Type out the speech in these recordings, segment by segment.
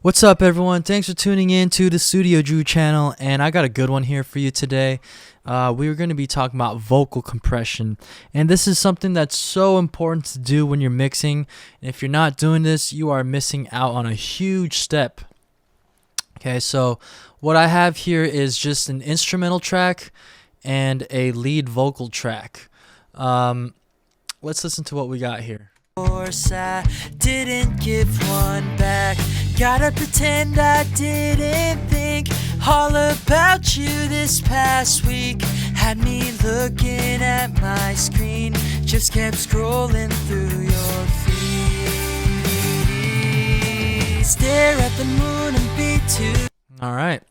What's up, everyone? Thanks for tuning in to the Studio Drew channel, and I got a good one here for you today. We are going to be talking about vocal compression, and this is something that's so important to do when you're mixing. And if you're not doing this, you are missing out on a huge step. Okay, so what I have here is just an instrumental track and a lead vocal track. Let's listen to what we got here. Course I didn't give one back. Gotta pretend I didn't think all about you this past week. Had me looking at my screen, just kept scrolling through your feed. Stare at the moon and be too. All right.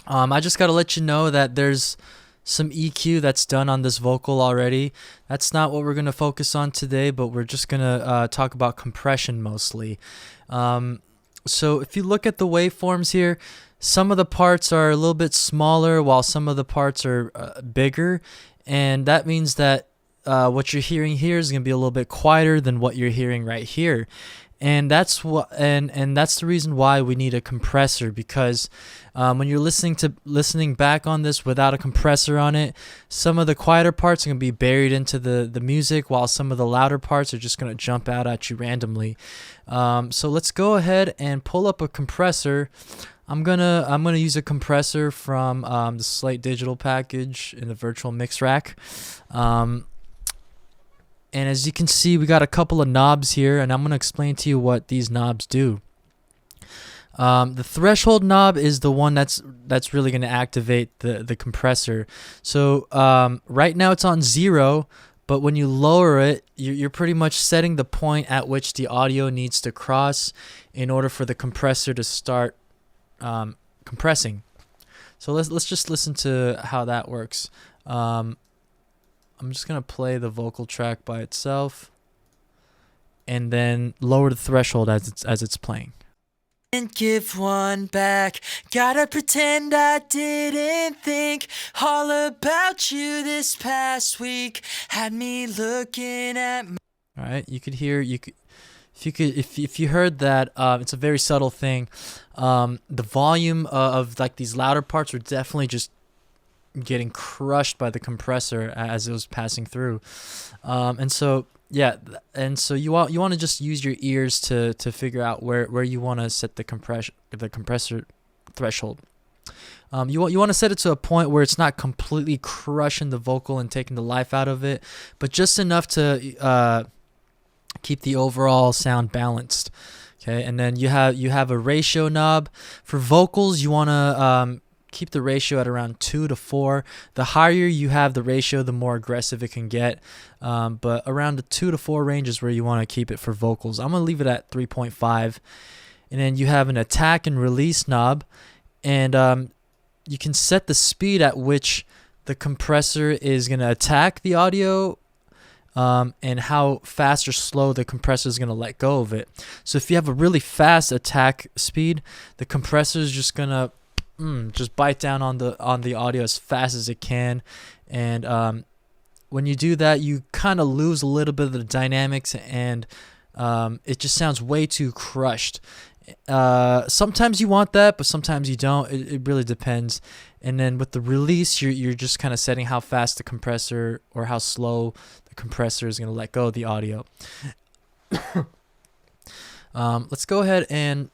I just got to let you know that there's some EQ that's done on this vocal already. That's not what we're going to focus on today, but we're just going to talk about compression mostly. So if you look at the waveforms here, some of the parts are a little bit smaller while some of the parts are bigger, and that means that what you're hearing here is going to be a little bit quieter than what you're hearing right here. And that's what, and that's the reason why we need a compressor, because when you're listening back on this without a compressor on it, some of the quieter parts are going to be buried into the music, while some of the louder parts are just going to jump out at you randomly. So let's go ahead and pull up a compressor. I'm gonna use a compressor from the Slate Digital package in the Virtual Mix Rack. And as you can see, we got a couple of knobs here, and I'm going to explain to you what these knobs do. The threshold knob is the one that's really going to activate the compressor. So right now it's on 0, but when you lower it, you're pretty much setting the point at which the audio needs to cross in order for the compressor to start compressing. So let's just listen to how that works. I'm just going to play the vocal track by itself and then lower the threshold as it's playing. Didn't give one back. Gotta pretend I didn't think all about you this past week. Had me looking at my. All right, you could hear if you heard that, it's a very subtle thing. The volume of like these louder parts are definitely just getting crushed by the compressor as it was passing through, and so you want to just use your ears to figure out where you want to set the compressor threshold. You want to set it to a point where it's not completely crushing the vocal and taking the life out of it, but just enough to keep the overall sound balanced. Okay, and then you have a ratio knob for vocals. You want to keep the ratio at around 2 to 4. The higher you have the ratio, the more aggressive it can get. But around the 2 to 4 range is where you want to keep it for vocals. I'm going to leave it at 3.5. And then you have an attack and release knob. And you can set the speed at which the compressor is going to attack the audio, and how fast or slow the compressor is going to let go of it. So if you have a really fast attack speed, the compressor is just going to just bite down on the audio as fast as it can, and when you do that, you kind of lose a little bit of the dynamics, and it just sounds way too crushed. Sometimes you want that, but sometimes you don't. It really depends. And then with the release, you're just kind of setting how fast the compressor or how slow the compressor is going to let go of the audio. Let's go ahead and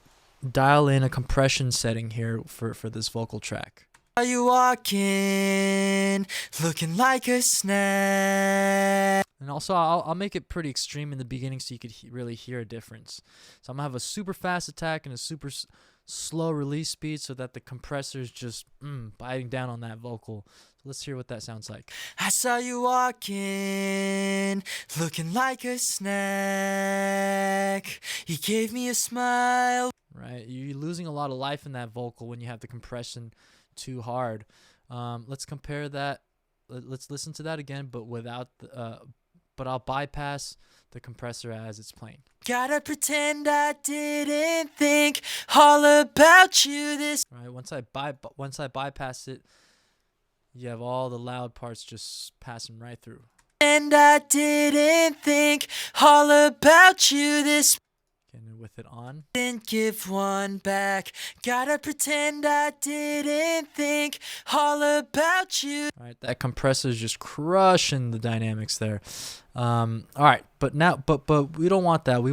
dial in a compression setting here for this vocal track. Are you walking, looking like a snack? And also, I'll make it pretty extreme in the beginning so you could really hear a difference. So I'm going to have a super fast attack and a super slow release speed so that the compressor is just biting down on that vocal. So let's hear what that sounds like. I saw you walking, looking like a snack. You gave me a smile. Right, you're losing a lot of life in that vocal when you have the compression too hard. Let's compare that. Let's listen to that again, but without but I'll bypass the compressor as it's playing. Gotta pretend I didn't think all about you this. Right, once I bypass it, you have all the loud parts just passing right through. And I didn't think all about you this. and with it on. Didn't give one back. Gotta pretend I didn't think all about you. All right, that compressor is just crushing the dynamics there. All right, but we don't want that. We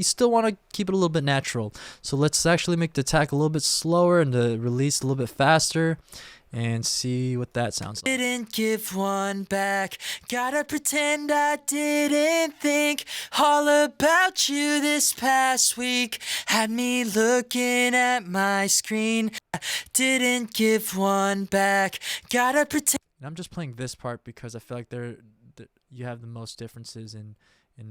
still want to keep it a little bit natural. So let's actually make the attack a little bit slower and the release a little bit faster, and see what that sounds like. Didn't give one back. Gotta pretend I didn't think all about you this past week. Had me looking at my screen. Didn't give one back. Gotta pretend. And I'm just playing this part because I feel like you have the most differences in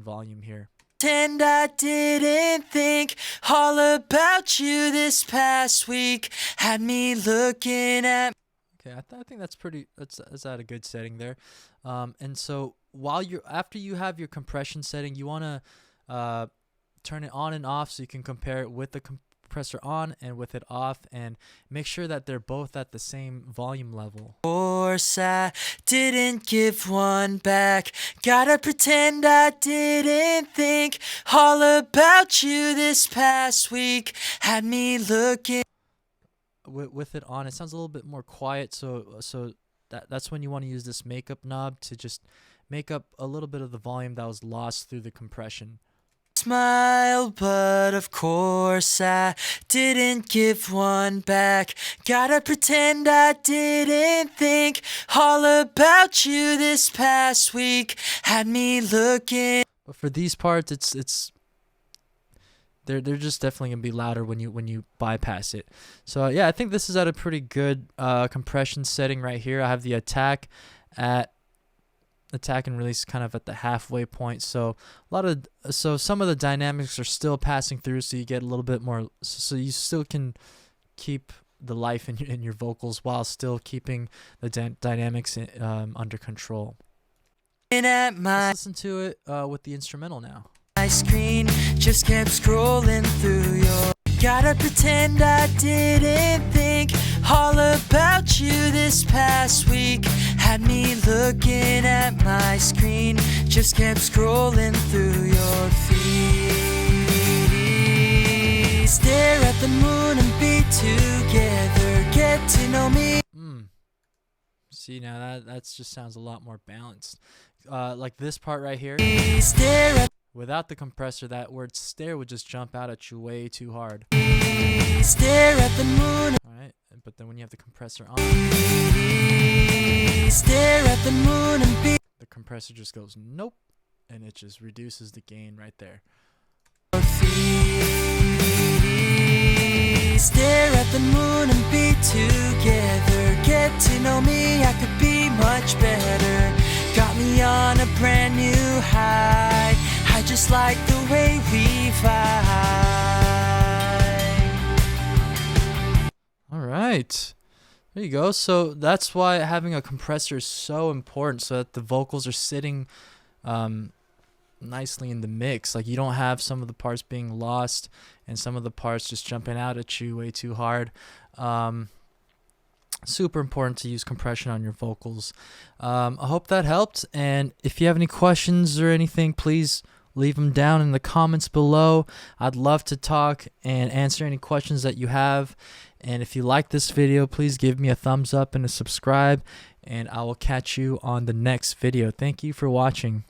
volume here. Pretend I didn't think all about you this past week. Had me looking at. Okay, I think that's at a good setting there. And so after you have your compression setting, you want to turn it on and off so you can compare it with the compressor on and with it off, and make sure that they're both at the same volume level. Of course I didn't give one back. Gotta pretend I didn't think all about you this past week. Had me looking. With it on, it sounds a little bit more quiet, so that's when you want to use this makeup knob to just make up a little bit of the volume that was lost through the compression. Smile, but of course I didn't give one back. Gotta pretend I didn't think all about you this past week. Had me looking. But for these parts, they're just definitely gonna be louder when you bypass it. So yeah, I think this is at a pretty good compression setting right here. I have the attack and release kind of at the halfway point. So some of the dynamics are still passing through, so you get a little bit more. So you still can keep the life in your vocals while still keeping the dynamics under control. At my Let's listen to it with the instrumental now. My screen just kept scrolling through your. Gotta pretend I didn't think all about you this past week. Had me looking at my screen, just kept scrolling through your feed. Stare at the moon and be together. Get to know me. See, now that just sounds a lot more balanced. Like this part right here. Stare at. Without the compressor, that word stare would just jump out at you way too hard. Stare at the moon. Alright, but then when you have the compressor on, Stare at the moon and be. the compressor just goes nope, and it just reduces the gain right there. Stare at the moon and be together. Get to know me, I could be much better. Got me on a brand new high. I just like the way we vibe. Alright, there you go. So that's why having a compressor is so important, so that the vocals are sitting nicely in the mix. Like you don't have some of the parts being lost and some of the parts just jumping out at you way too hard. Super important to use compression on your vocals. I hope that helped, and if you have any questions or anything, please leave them down in the comments below. I'd love to talk and answer any questions that you have. And if you like this video, please give me a thumbs up and a subscribe, and I will catch you on the next video. Thank you for watching.